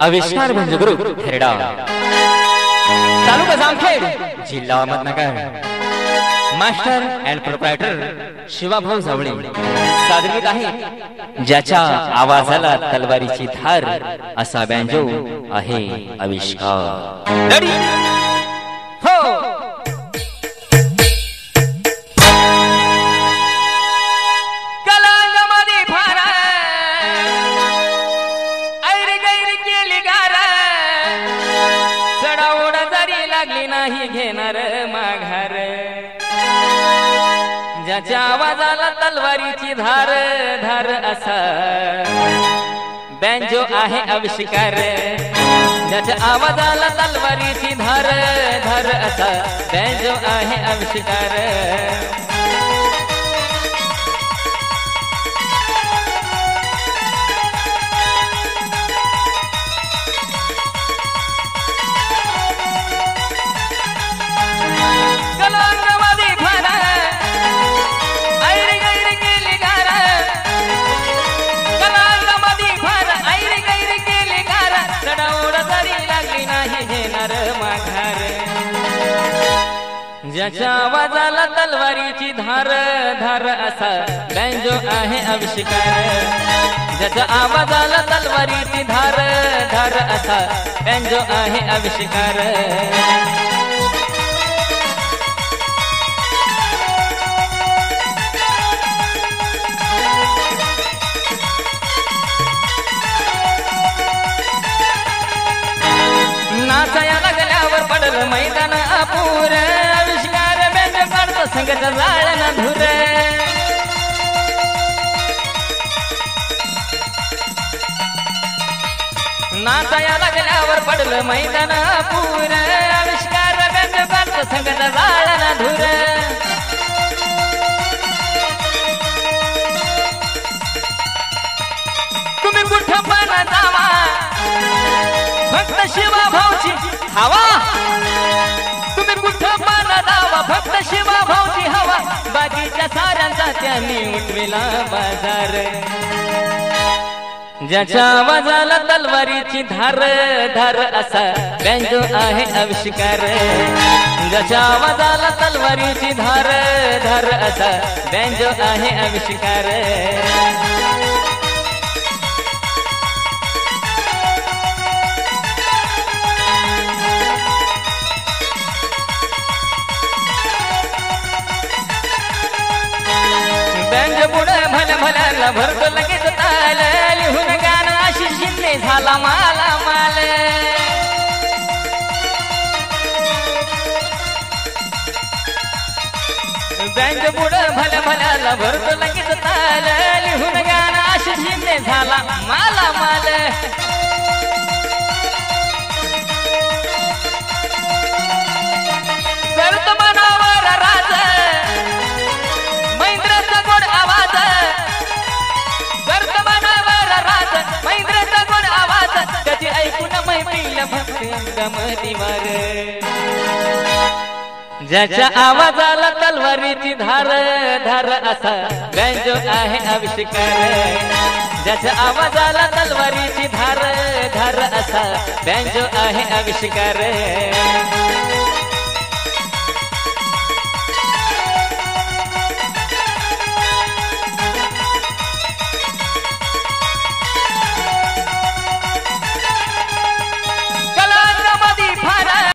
आविष्कार म्हणजे ग्रुप खेरडा तालुका जामखेड जिल्हा Ahmednagar. Master and proprietor Shivabhau Jawale सादरीत आहे ज्याच्या आवाजाला तलवारीची धार असा बँजो आहे आविष्कार। रेडी हो घेणार माघार ज्याच्या आवाजाला तलवारीची धार धार असा बँजो आहे आविष्कार। ज्याच्या आवाजाला तलवारीची धार धार असा बँजो आहे आविष्कार। ज्याच्या आवाजाला तलवारीची धार धार असा बँजो आहे आविष्कार। ज्याच्या आवाजाला तलवारीची धार धार असा बँजो आहे आविष्कार। नाचाया लागल्यावर पडल मैदान अपूर आविष्कार बँजो काढतो संगत जाळ ना धुर। नाचाया लागल्यावर पडल मैदान अपूर आविष्कार बँजो काढतो संगत जाळ ना धुर। तुम्ही कुठं पण जावा फक्त शिवा भाऊची हवा। तुम्ही कुठं पण जावा फक्त शिवा भाऊची हवा। बाकीच्या साऱ्यांचा त्यांनी उठविला बाजार। ज्याच्या आवाजाला तलवारीची धार धार असा बँजो आहे आविष्कार। ज्याच्या आवाजाला तलवारीची धार धार असा बँजो आहे आविष्कार। बँजो पुढे भल भल्याला भरतो लगेच ताल लिहून गाणं आशिष शिंदे झाला माला माल। बँजो पुढे भल भल्याला भरतो लगेच ताल लिहून गाणं आशिष शिंदे झाला माला माल। करतो मनावर राज महेंद्रचा गोड आवाज। करतो मनावर राज महेंद्रचा गोड आवाज। त्याची ऐकून मैत्रीला भक्ती अंगम दिवार। ज्याच्या आवाजाला तलवारीची धार धार असा बँजो आहे आविष्कार। ज्याच्या आवाजाला तलवारीची धार धार असा बँजो आहे आविष्कार।